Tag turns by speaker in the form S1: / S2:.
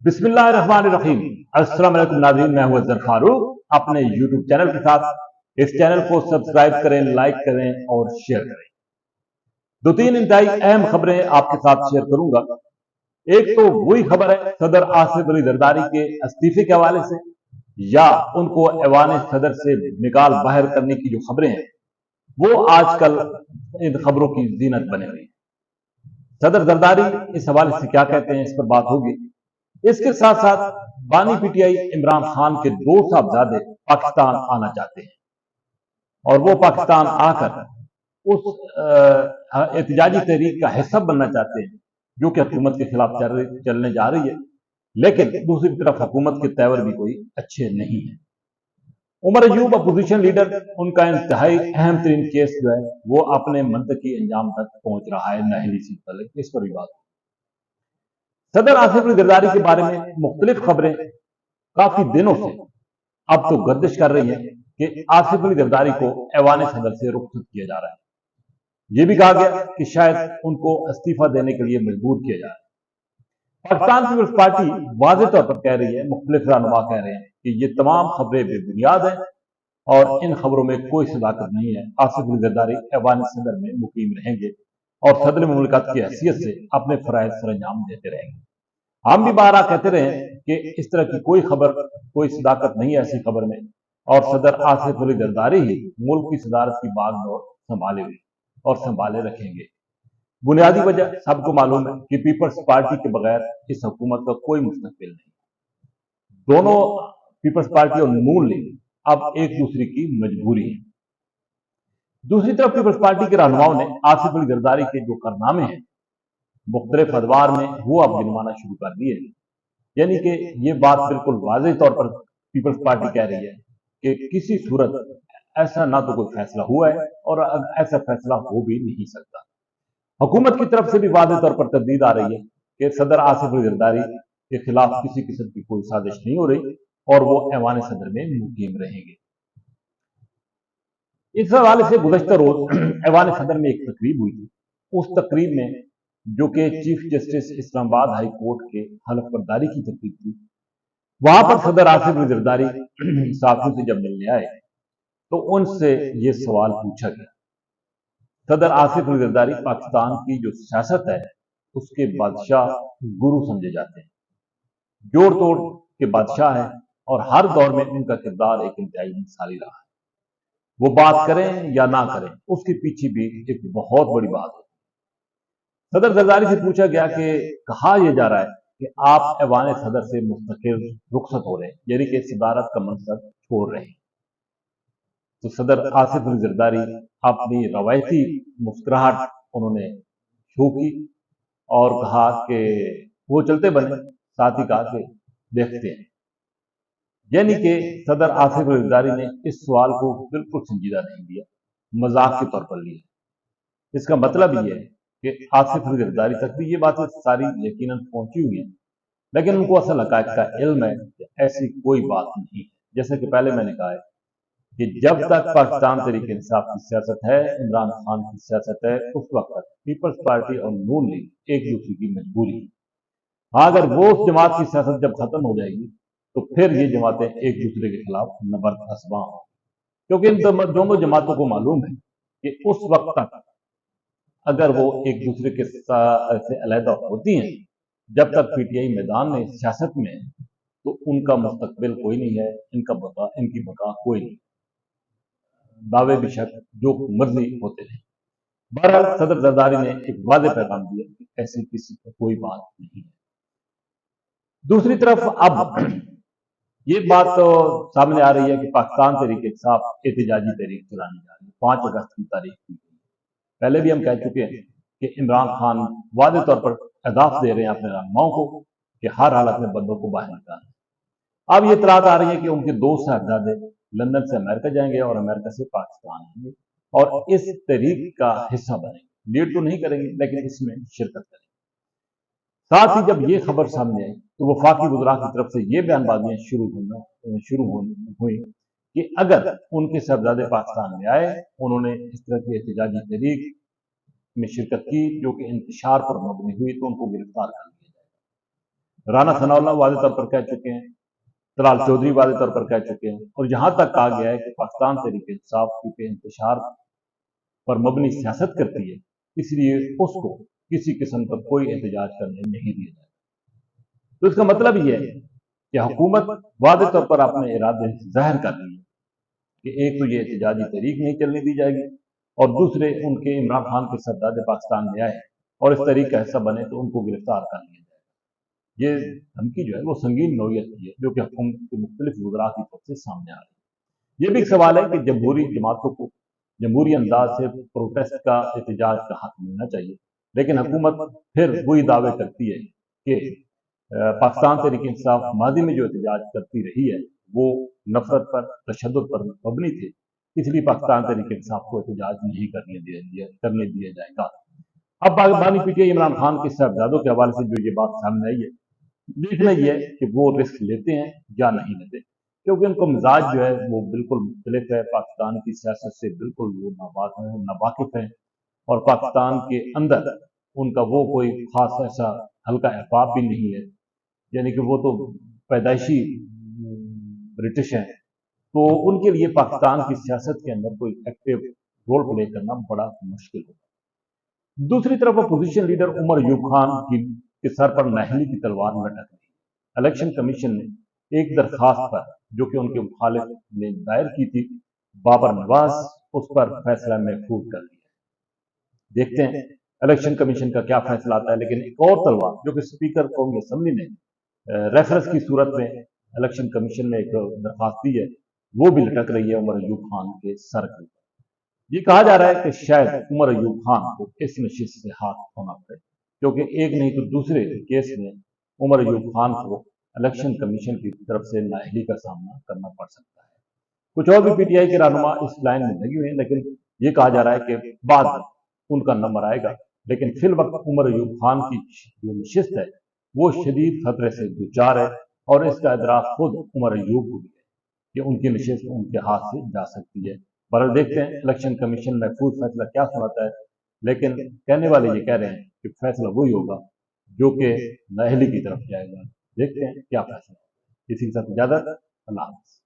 S1: बिस्मिल्लाहिर्रहमानिर्रहीम। अस्सलाम वालेकुम नाज़रीन, मैं हूं अज़हर फारूक अपने यूट्यूब चैनल के साथ। इस चैनल को सब्सक्राइब करें, लाइक करें और शेयर करें। दो तीन इंतहाई अहम खबरें आपके साथ शेयर करूंगा। एक तो वही खबर है सदर आसिफ अली जरदारी के इस्तीफे के हवाले से, या उनको ऐवान सदर से निकाल बाहर करने की जो खबरें हैं वो आजकल इन खबरों की जीनत बने हुई है। सदर जरदारी इस हवाले से क्या कहते हैं, इस पर बात होगी। इसके साथ साथ बानी पीटीआई इमरान खान के दो साहबजादे पाकिस्तान आना चाहते हैं और वो पाकिस्तान आकर उस एहतजाजी तहरीक का हिस्सा बनना चाहते हैं जो कि हुकूमत के खिलाफ चलने जा रही है। लेकिन दूसरी तरफ हुकूमत के तेवर भी कोई अच्छे नहीं है। उमर अयूब अपोजिशन लीडर, उनका इंतहाई अहम तरीन केस जो है वो अपने मंतकी अंजाम तक पहुंच रहा है नाहली सीट पर। इस पर भी बात। सदर आसिफ अली जरदारी के बारे में मुख्तलिफ खबरें काफी दिनों से अब तो गर्दिश कर रही है कि आसिफ अली जरदारी को ऐवान सदर से रुखसत किया जा रहा है। यह भी कहा गया कि शायद उनको इस्तीफा देने के लिए मजबूर किया जा रहा है। पाकिस्तान पीपल्स पार्टी वाज़ेह तौर पर कह रही है, मुख्तलिफ रहनुमा कह रहे हैं कि ये तमाम खबरें बेबुनियाद हैं और इन खबरों में कोई सदाकत नहीं है। आसिफ अली जरदारी ऐवान सदर में मुकीम रहेंगे और सदर मुमलिकत की हैसियत से अपने फराइज सर अंजाम देते रहेंगे। हम भी बारहा कहते रहे कि इस तरह की कोई खबर, कोई सदाकत नहीं है ऐसी खबर में, और सदर आसिफ अली जरदारी ही मुल्क की सदारत की बागडोर संभाले हुए और संभाले रखेंगे। बुनियादी वजह सबको मालूम है कि पीपल्स पार्टी के बगैर इस हुकूमत का कोई मुस्तकबिल नहीं। दोनों पीपल्स पार्टी और नून लीग अब एक दूसरे की मजबूरी है। दूसरी तरफ पीपल्स पार्टी के रहनुमाओं ने आसिफ अली जरदारी के जो कारनामे हैं मुख्तलिफ अदवार में वो अब गिनवाना शुरू कर दिए। यानी कि ये बात बिल्कुल वाज़ेह तौर पर पीपल्स पार्टी कह रही है कि किसी सूरत ऐसा ना तो कोई फैसला हुआ है और ऐसा फैसला हो भी नहीं सकता। हुकूमत की तरफ से भी वाज़ेह तौर पर तस्दीद आ रही है कि सदर आसिफ अली जरदारी के खिलाफ किसी किस्म की कोई साजिश नहीं हो रही और वो ऐवान सदर में मुकीम रहेंगे। इस हवाले से गुज़श्ता रोज ऐवान सदर में एक तकरीब हुई थी। उस तकरीब में, जो कि chief justice Islamabad high court के हलफ बर्दारी की तकरीब थी, वहां पर सदर आसिफ अली जरदारी साथियों से जब मिलने आए तो उनसे ये सवाल पूछा गया। सदर आसिफ अली जरदारी पाकिस्तान की जो सियासत है उसके बादशाह गुरु समझे जाते हैं, जोड़ तोड़ के बादशाह है और हर दौर में उनका किरदार एक इंतहाई मिसाली रहा है। वो बात करें या ना करें, उसके पीछे भी एक बहुत बड़ी बात है। सदर जरदारी से पूछा गया कि कहा यह जा रहा है कि आप ऐवान सदर से मुस्तकिल रुखसत हो रहे हैं, यानी कि सदारत का मनसब छोड़ रहे हैं। तो सदर आसिफ अली जरदारी अपनी रवायती मुस्कुराहट उन्होंने शो की और कहा कि वो चलते बने, साथ ही कहा कि देखते हैं। यानी कि सदर आसिफ अली जरदारी ने इस सवाल को बिल्कुल संजीदा नहीं लिया, मजाक के तौर पर लिया। इसका मतलब ये है कि आसिफ अली जरदारी तक भी ये बातें सारी यकीनन पहुंची हुई हैं, लेकिन उनको असल हक़ाइक़ का इल्म है कि ऐसी कोई बात नहीं है। जैसे कि पहले मैंने कहा है कि जब तक पाकिस्तान तहरीक इंसाफ की सियासत है, इमरान खान की सियासत है, उस वक्त तक पीपल्स पार्टी और नून लीग एक दूसरे की मजबूरी है। हाँ, अगर वो उस जमात की सियासत जब खत्म हो जाएगी तो फिर ये जमातें एक दूसरे के खिलाफ नबर्द असबा हों, क्योंकि इन दोनों जमातों को मालूम है कि उस वक्त तक अगर वो एक दूसरे के से अलहदा होती हैं, जब तक पीटीआई मैदान में सियासत में है, तो उनका मुस्तकबिल कोई नहीं है, इनकी बका कोई नहीं। दावे बेशक जो मर्जी होते रहे। बहरहाल सदर जरदारी ने एक वाज़ेह पैगाम दिया कि ऐसी किसी को कोई बात नहीं है। दूसरी तरफ अब ये बात तो सामने आ रही है कि पाकिस्तान तहरीक इंसाफ एहतजाजी तहरीक चलाने जा रही है 5 अगस्त की तारीख की। पहले भी हम कह चुके हैं कि इमरान खान वाज़ेह तौर पर अहदाफ दे रहे हैं अपने रहनुमाओं को कि हर हालत में बंदों को बाहर निकालें। अब ये इतलात आ रही है कि उनके 2 साहबजादे लंदन से अमेरिका जाएंगे और अमेरिका से पाकिस्तान आएंगे और इस तहरीक का हिस्सा बनेंगे। लीड तो नहीं करेंगे लेकिन इसमें शिरकत करेंगे। साथ ही जब ये खबर सामने आई तो वफाकी वज़रा की तरफ से ये बयानबाजियां शुरू हुई कि अगर उनके साहबजादे पाकिस्तान में आए, उन्होंने इस तरह की एहतजाजी तहरीक में शिरकत की जो कि इंतशार पर मबनी हुई, तो उनको गिरफ्तार कर लिया जाएगा। رانا ثناءاللہ واضح طور پر کہہ چکے ہیں، طلال چودھری واضح طور پر کہہ چکے ہیں، اور یہاں تک کہا گیا ہے کہ پاکستان تحریک انصاف کیونکہ انتشار پر مبنی سیاست کرتی ہے، اس لیے اس کو کسی قسم کا کوئی احتجاج کرنے نہیں دیا جائے۔ تو اس کا مطلب یہ ہے کہ حکومت واضح طور پر اپنے ارادے ظاہر کر رہی ہے کہ ایک تو یہ احتجاجی تحریک نہیں چلنے دی جائے گی، اور دوسرے ان کے عمران خان کے سرداد پاکستان میں آئے اور اس طریق کا حصہ بنے تو ان کو گرفتار کر لیا جائے۔ یہ دھمکی جو ہے وہ سنگین نوعیت کی ہے، جو کہ حکومت کے مختلف وزراء کی طرف سے سامنے آ رہی ہے۔ یہ بھی ایک سوال ہے کہ جمہوری جماعتوں کو جمہوری انداز سے پروٹیسٹ کا احتجاج کا حق ملنا چاہیے، لیکن حکومت پھر وہی دعوے کرتی ہے کہ پاکستان تحریک انصاف ماضی میں جو احتجاج کرتی رہی ہے وہ نفرت پر، تشدد پر مبنی تھے، اس لیے پاکستان تحریک انصاف کو احتجاج نہیں کرنے دیا جائے گا۔ اب Pakistani P T I Imran Khan کے صاحبزادوں کے حوالے سے جو یہ بات سامنے آئی ہے، دیکھنا یہ ہے کہ وہ رسک لیتے ہیں یا نہیں لیتے، کیونکہ ان کا مزاج جو ہے وہ بالکل مختلف ہے، پاکستان کی سیاست سے بالکل وہ ناواقف ہیں، اور پاکستان کے اندر ان کا وہ کوئی خاص ایسا ہلکا احباب بھی نہیں ہے، یعنی کہ وہ تو پیدائشی برٹش ہیں، تو ان کے لیے پاکستان کی سیاست کے اندر کوئی ایکٹیو رول پلے کرنا بڑا مشکل ہوگا۔ دوسری طرف اپوزیشن لیڈر عمر ایوب خان کے سر پر نااہلی کی تلوار لٹک رہی ہے۔ الیکشن کمیشن نے ایک درخواست پر جو کہ ان کے مخالف نے دائر کی تھی، بابر نواز، اس پر فیصلہ محفوظ کر دیا۔ دیکھتے ہیں الیکشن کمیشن کا کیا فیصلہ آتا ہے، لیکن ایک اور تلوار جو کہ اسپیکر قومی اسمبلی نے ریفرنس کی صورت میں الیکشن کمیشن نے ایک درخواست دی ہے، وہ بھی لٹک رہی ہے عمر ایوب خان کے سر کے اوپر۔ یہ کہا جا رہا ہے کہ شاید عمر ایوب خان کو اس نشست سے ہاتھ دھونا پڑے، کیونکہ ایک نہیں تو دوسرے کیس میں عمر ایوب خان کو الیکشن کمیشن کی طرف سے نااہلی کا سامنا کرنا پڑ سکتا ہے۔ کچھ اور بھی پی ٹی آئی کے رہنما اس لائن میں لگے ہوئے ہیں، لیکن یہ کہا جا رہا ہے کہ بعد میں ان کا نمبر آئے گا، لیکن فی الوقت عمر ایوب خان کی جو نشست ہے وہ شدید خطرے سے دوچار ہے، اور اس کا ادراک خود عمر ایوب کو بھی ہے کہ ان کی نشست ان کے ہاتھ سے جا سکتی ہے۔ بہرحال دیکھتے ہیں الیکشن کمیشن محفوظ فیصلہ کیا سناتا ہے، لیکن کہنے والے یہ کہہ رہے ہیں کہ فیصلہ وہی ہوگا جو کہ نااہلی کی طرف جائے گا۔ دیکھتے ہیں کیا فیصلہ۔ اسی کے ساتھ اجازت، اللہ حافظ۔